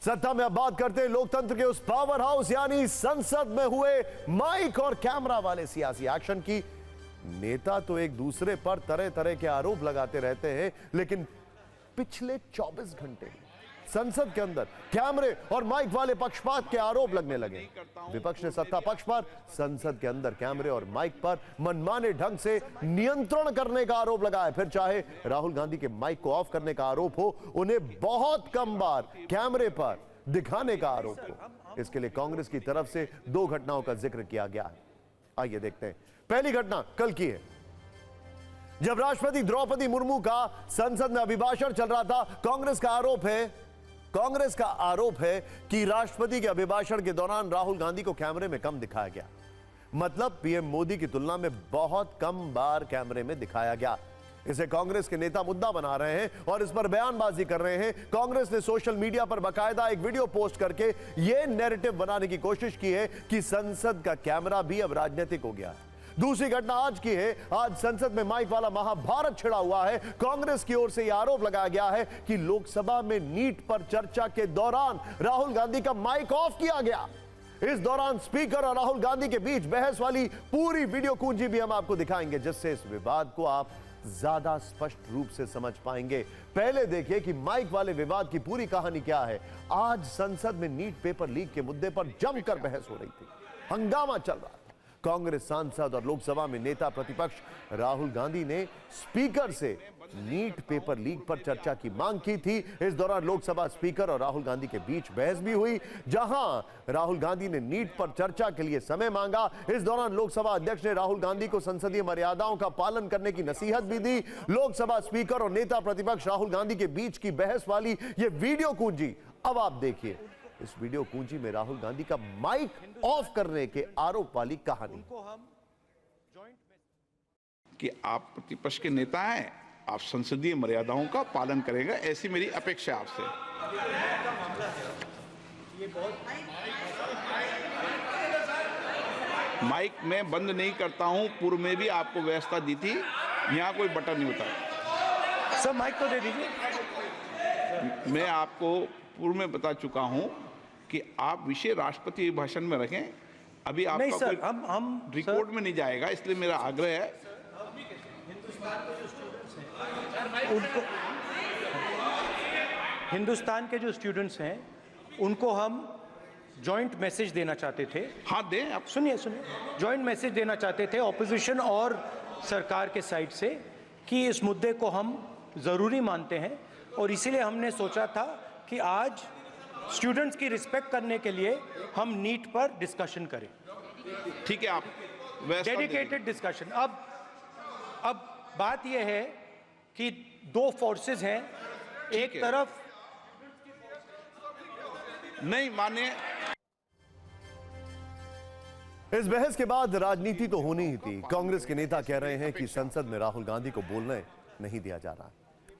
सत्ता में अब बात करते हैं लोकतंत्र के उस पावर हाउस यानी संसद में हुए माइक और कैमरा वाले सियासी एक्शन की। नेता तो एक दूसरे पर तरह तरह के आरोप लगाते रहते हैं, लेकिन पिछले 24 घंटे संसद के अंदर कैमरे और माइक वाले पक्षपात के आरोप लगने लगे। विपक्ष ने सत्ता पक्ष पर संसद के अंदर कैमरे और माइक पर मनमाने ढंग से नियंत्रण करने का आरोप लगाया। फिर चाहे राहुल गांधी के माइक को ऑफ करने का आरोप हो, उन्हें बहुत कम बार कैमरे पर दिखाने का आरोप हो। इसके लिए कांग्रेस की तरफ से 2 घटनाओं का जिक्र किया गया है। आइए देखते हैं। पहली घटना कल की है, जब राष्ट्रपति द्रौपदी मुर्मू का संसद में अभिभाषण चल रहा था। कांग्रेस का आरोप है कि राष्ट्रपति के अभिभाषण के दौरान राहुल गांधी को कैमरे में कम दिखाया गया। मतलब पीएम मोदी की तुलना में बहुत कम बार कैमरे में दिखाया गया। इसे कांग्रेस के नेता मुद्दा बना रहे हैं और इस पर बयानबाजी कर रहे हैं। कांग्रेस ने सोशल मीडिया पर बाकायदा एक वीडियो पोस्ट करके यह नैरेटिव बनाने की कोशिश की है कि संसद का कैमरा भी अब राजनीतिक हो गया है। दूसरी घटना आज की है। आज संसद में माइक वाला महाभारत छिड़ा हुआ है। कांग्रेस की ओर से यह आरोप लगाया गया है कि लोकसभा में नीट पर चर्चा के दौरान राहुल गांधी का माइक ऑफ किया गया। इस दौरान स्पीकर और राहुल गांधी के बीच बहस वाली पूरी वीडियो कुंजी भी हम आपको दिखाएंगे, जिससे इस विवाद को आप ज्यादा स्पष्ट रूप से समझ पाएंगे। पहले देखिए कि माइक वाले विवाद की पूरी कहानी क्या है। आज संसद में नीट पेपर लीक के मुद्दे पर जमकर बहस हो रही थी, हंगामा चल रहा था। कांग्रेस सांसद और लोकसभा में नेता प्रतिपक्ष राहुल गांधी ने स्पीकर से नीट पेपर लीक पर चर्चा की मांग की थी। इस दौरान लोकसभा स्पीकर और राहुल गांधी के बीच बहस भी हुई, जहां राहुल गांधी ने नीट पर चर्चा के लिए समय मांगा। इस दौरान लोकसभा अध्यक्ष ने राहुल गांधी को संसदीय मर्यादाओं का पालन करने की नसीहत भी दी। लोकसभा स्पीकर और नेता प्रतिपक्ष राहुल गांधी के बीच की बहस वाली ये वीडियो कुंजी अब आप देखिए। इस वीडियो कुंजी में राहुल गांधी का माइक ऑफ करने के आरोप वाली कहानी। कि आप प्रतिपक्ष के नेता हैं, आप संसदीय मर्यादाओं का पालन करेंगे, ऐसी मेरी अपेक्षा आपसे। माइक मैं बंद नहीं करता हूं, पूर्व में भी आपको व्यवस्था दी थी, यहां कोई बटन नहीं होता। सर माइक तो दे दीजिए। मैं आपको पूर्व में बता चुका हूं कि आप विषय राष्ट्रपति भाषण में रखें। अभी आपका नहीं सर, कोई हम रिकॉर्ड में नहीं जाएगा, इसलिए मेरा आग्रह है उनको, हिंदुस्तान के जो स्टूडेंट्स हैं उनको हम जॉइंट मैसेज देना चाहते थे। हाँ दें आप। सुनिए जॉइंट मैसेज देना चाहते थे ऑपोजिशन और सरकार के साइड से कि इस मुद्दे को हम ज़रूरी मानते हैं, और इसीलिए हमने सोचा था कि आज स्टूडेंट्स की रिस्पेक्ट करने के लिए हम नीट पर डिस्कशन करें। ठीक है, आप डेडिकेटेड डिस्कशन। अब बात यह है कि 2 फोर्सेस हैं, एक तरफ नहीं माने। इस बहस के बाद राजनीति तो होनी ही थी। कांग्रेस के नेता कह रहे हैं कि संसद में राहुल गांधी को बोलने नहीं दिया जा रहा,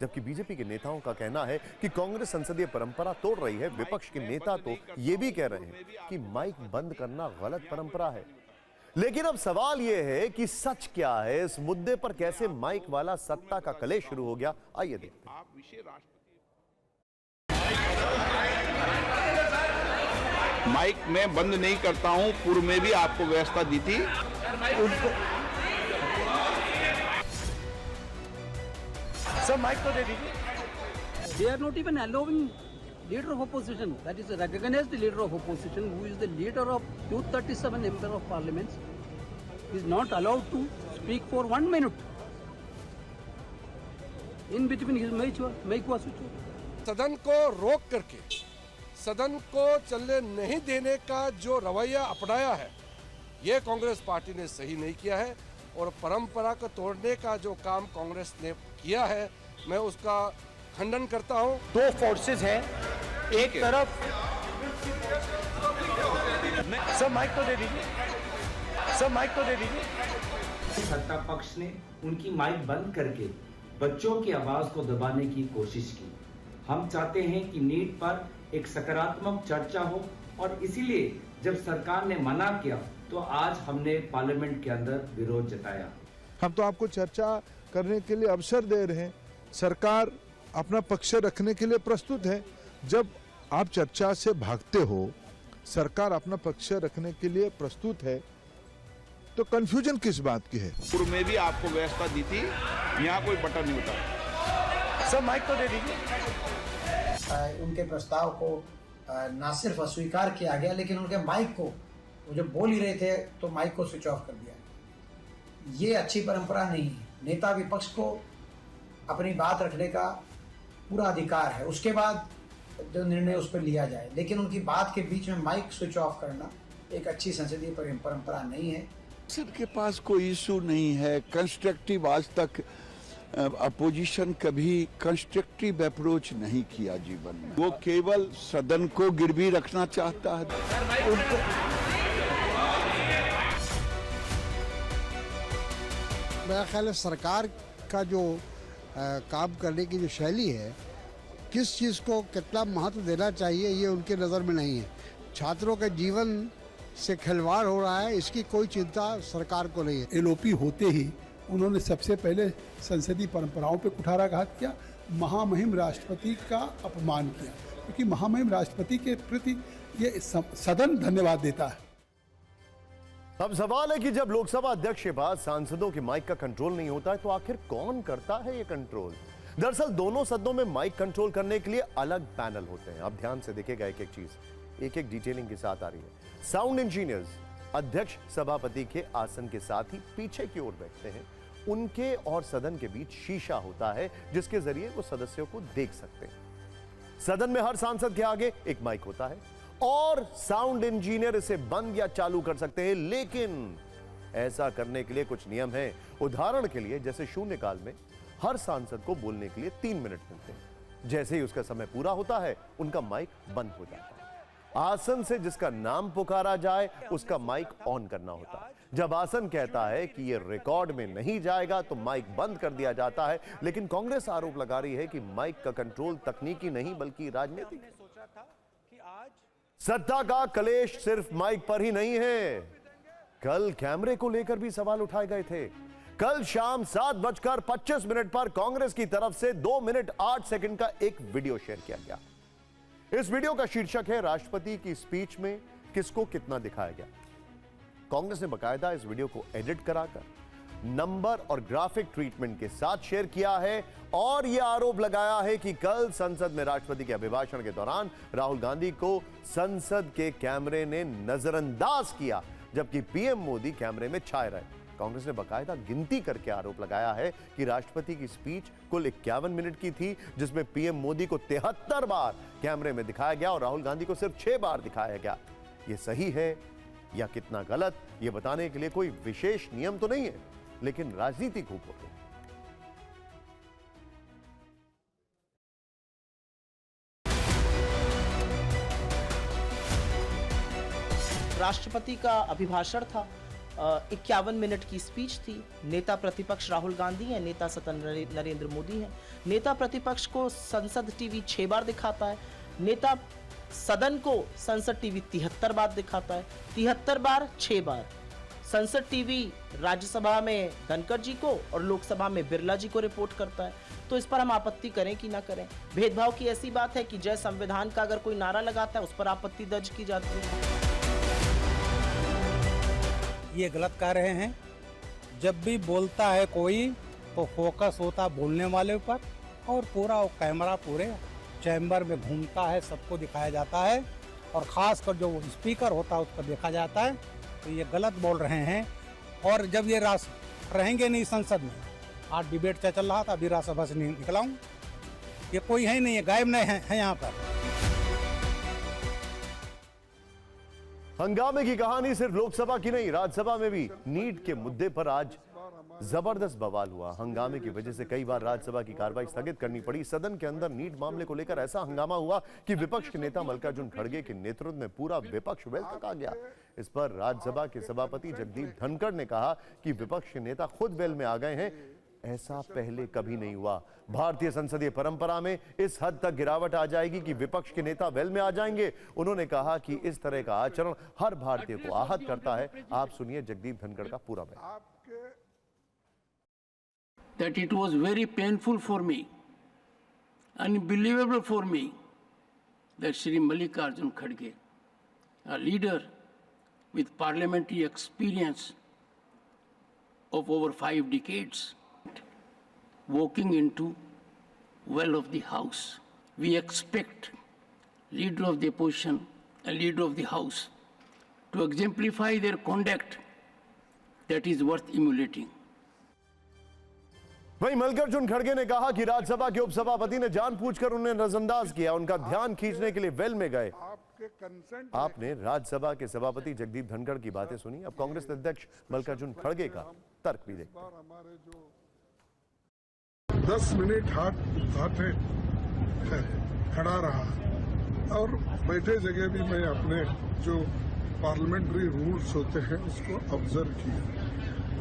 जबकि बीजेपी के नेताओं का कहना है कि कांग्रेस संसदीय परंपरा तोड़ रही है। विपक्ष के नेता तो यह भी कह रहे हैं कि माइक बंद करना गलत परंपरा है। लेकिन अब सवाल यह है कि सच क्या है, इस मुद्दे पर कैसे माइक वाला सत्ता का कलेश शुरू हो गया। आइए देखते हैं। आप विषय राष्ट्रपति माइक मैं बंद नहीं करता हूं, पूर्व में भी आपको व्यवस्था दी थी। सर माइक तो दे दीजिए। They are not even allowing leader of opposition, that is a recognized leader of opposition, who is the leader of 237 member of parliament, is not allowed to speak for 1 minute. In between his mic was switched off. सदन को रोक करके सदन को चलने नहीं देने का जो रवैया अपनाया है, ये कांग्रेस पार्टी ने सही नहीं किया है, और परंपरा को तोड़ने का जो काम कांग्रेस ने किया है, मैं उसका खंडन करता हूं। 2 फोर्सेस हैं, एक तरफ सर माइक तो दे दीजिए। सत्ता पक्ष ने उनकी माइक बंद करके बच्चों की आवाज को दबाने की कोशिश की। हम चाहते हैं कि नीट पर एक सकारात्मक चर्चा हो, और इसीलिए जब सरकार ने मना किया तो आज हमने पार्लियामेंट के अंदर विरोध जताया। हम तो आपको चर्चा करने के लिए अवसर दे रहे हैं, सरकार अपना पक्ष रखने के लिए प्रस्तुत है। जब आप चर्चा से भागते हो, सरकार अपना पक्ष रखने के लिए प्रस्तुत है, तो कंफ्यूजन किस बात की है? पूर्व में भी आपको व्यवस्था दी थी, यहाँ कोई बटन नहीं होता। सब माइक को दे दीजिए। उनके प्रस्ताव को ना सिर्फ अस्वीकार किया गया, लेकिन उनके माइक को, वो जब बोल ही रहे थे तो माइक को स्विच ऑफ कर दिया। ये अच्छी परंपरा नहीं है। नेता विपक्ष को अपनी बात रखने का पूरा अधिकार है, उसके बाद जो निर्णय उस पर लिया जाए, लेकिन उनकी बात के बीच में माइक स्विच ऑफ करना एक अच्छी संसदीय परंपरा नहीं है। सर के पास कोई इशू नहीं है कंस्ट्रक्टिव। आज तक अपोजिशन कभी कंस्ट्रक्टिव अप्रोच नहीं किया जीवन में। वो केवल सदन को गिरवी रखना चाहता है। मेरा ख्याल है सरकार का जो काम करने की जो शैली है, किस चीज़ को कितना महत्व देना चाहिए, ये उनके नज़र में नहीं है। छात्रों के जीवन से खिलवाड़ हो रहा है, इसकी कोई चिंता सरकार को नहीं है। एलओपी होते ही उन्होंने सबसे पहले संसदीय परंपराओं पे कुठाराघात किया, महामहिम राष्ट्रपति का अपमान किया, क्योंकि महामहिम राष्ट्रपति के प्रति ये सदन धन्यवाद देता है। अब सवाल है कि जब लोकसभा अध्यक्ष के पास सांसदों के माइक का कंट्रोल नहीं होता है, तो आखिर कौन करता है ये कंट्रोल? दरअसल दोनों सदनों में माइक कंट्रोल करने के लिए अलग पैनल होते हैं। अब ध्यान से देखिएगा, एक एक चीज एक एक डिटेलिंग के साथ आ रही है। साउंड इंजीनियर्स अध्यक्ष सभापति के आसन के साथ ही पीछे की ओर बैठते हैं। उनके और सदन के बीच शीशा होता है, जिसके जरिए वो सदस्यों को देख सकते हैं। सदन में हर सांसद के आगे एक माइक होता है और साउंड इंजीनियर इसे बंद या चालू कर सकते हैं, लेकिन ऐसा करने के लिए कुछ नियम हैं। उदाहरण के लिए, जैसे शून्यकाल में हर सांसद को बोलने के लिए 3 मिनट मिलते हैं। जैसे ही उसका समय पूरा होता है, उनका माइक बंद हो जाता है। आसन से जिसका नाम पुकारा जाए, उसका माइक ऑन करना होता है। जब आसन कहता है कि यह रिकॉर्ड में नहीं जाएगा, तो माइक बंद कर दिया जाता है। लेकिन कांग्रेस आरोप लगा रही है कि माइक का कंट्रोल तकनीकी नहीं बल्कि राजनीतिक है। सत्ता का कलेश सिर्फ माइक पर ही नहीं है। कल कैमरे को लेकर भी सवाल उठाए गए थे। कल शाम 7:25 पर कांग्रेस की तरफ से 2 मिनट 8 सेकंड का एक वीडियो शेयर किया गया। इस वीडियो का शीर्षक है राष्ट्रपति की स्पीच में किसको कितना दिखाया गया। कांग्रेस ने बकायदा इस वीडियो को एडिट कराकर नंबर और ग्राफिक ट्रीटमेंट के साथ शेयर किया है और यह आरोप लगाया है कि कल संसद में राष्ट्रपति के अभिभाषण के दौरान राहुल गांधी को संसद के कैमरे ने नजरअंदाज किया, जबकि पीएम मोदी कैमरे में छाए रहे। कांग्रेस ने बकायदा गिनती करके आरोप लगाया है कि राष्ट्रपति की स्पीच कुल 51 मिनट की थी, जिसमें पीएम मोदी को 73 बार कैमरे में दिखाया गया और राहुल गांधी को सिर्फ 6 बार दिखाया गया। यह सही है या कितना गलत, यह बताने के लिए कोई विशेष नियम तो नहीं है, लेकिन राजनीति खूब हो गई। राष्ट्रपति का अभिभाषण था, 51 मिनट की स्पीच थी। नेता प्रतिपक्ष राहुल गांधी हैं, नेता सदन नरेंद्र मोदी हैं। नेता प्रतिपक्ष को संसद टीवी 6 बार दिखाता है, नेता सदन को संसद टीवी 73 बार दिखाता है। 73 बार 6 बार। संसद टीवी राज्यसभा में धनखड़ जी को और लोकसभा में बिरला जी को रिपोर्ट करता है। तो इस पर हम आपत्ति करें कि ना करें? भेदभाव की ऐसी बात है कि जय संविधान का अगर कोई नारा लगाता है, उस पर आपत्ति दर्ज की जाती है। ये गलत कह रहे हैं। जब भी बोलता है कोई, तो फोकस होता बोलने वाले पर और पूरा कैमरा पूरे चैम्बर में घूमता है, सबको दिखाया जाता है और ख़ासकर जो स्पीकर होता है उस पर देखा जाता है। तो ये गलत बोल रहे हैं। और जब ये रहेंगे नहीं संसद में, आज डिबेट चल रहा था, अभी राज्यसभा से नहीं निकला हूँ, ये कोई है नहीं है, गायब नहीं है यहाँ पर। हंगामे की कहानी सिर्फ लोकसभा की नहीं, राज्यसभा में भी नीट के मुद्दे पर आज जबरदस्त बवाल हुआ। हंगामे की वजह से कई बार राज्यसभा की कार्रवाई स्थगित करनी पड़ी। सदन के अंदर नीट मामले को लेकर ऐसा हंगामा हुआ कि विपक्ष के नेता मल्लिकार्जुन खड़गे के नेतृत्व में पूरा विपक्ष वेल तक आ गया। इस पर राज्यसभा के सभापति जगदीप धनखड़ ने कहा कि विपक्ष के नेता खुद वेल में आ गए हैं, ऐसा पहले कभी नहीं हुआ। भारतीय संसदीय परंपरा में इस हद तक गिरावट आ जाएगी कि विपक्ष के नेता वेल में आ जाएंगे। उन्होंने कहा कि इस तरह का आचरण हर भारतीय को आहत करता है। आप सुनिए जगदीप धनखड़ का पूरा बयान। That it was very painful for me, unbelievable for me, that Shri Mallikarjun Kharge, a leader with parliamentary experience of over 5 decades, walking into well of the House. We expect leader of the opposition and leader of the House to exemplify their conduct that is worth emulating. वहीं मल्लिकार्जुन खड़गे ने कहा कि राज्यसभा के उपसभापति ने जानबूझकर उन्हें नजरअंदाज किया, उनका ध्यान खींचने के लिए वेल में गए। आपने राज्यसभा के सभापति जगदीप धनखड़ की बातें सुनी, अब कांग्रेस अध्यक्ष मल्लिकार्जुन खड़गे का तर्क भी देखते हैं। 10 मिनट हाथे खड़ा रहा और बैठे जगह भी मैं अपने जो पार्लियामेंट्री रूल्स होते हैं उसको ऑब्जर्व किया,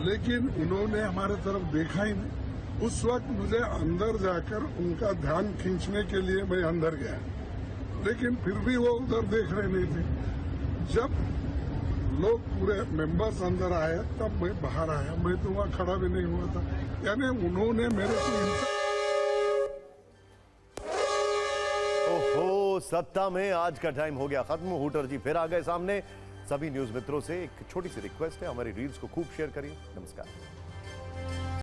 लेकिन उन्होंने हमारे तरफ देखा ही नहीं। उस वक्त मुझे अंदर जाकर उनका ध्यान खींचने के लिए मैं अंदर गया, लेकिन फिर भी वो उधर देख रहे नहीं थे। जब लोग पूरे मेंबर्स अंदर आए तब मैं बाहर आया, मैं तो वहां खड़ा भी नहीं हुआ था। यानी उन्होंने मेरे को ओहो, सत्ता में आज का टाइम हो गया खत्म। हूटर जी फिर आ गए सामने। सभी न्यूज मित्रों से एक छोटी सी रिक्वेस्ट है, हमारी रील्स को खूब शेयर करिए। नमस्कार।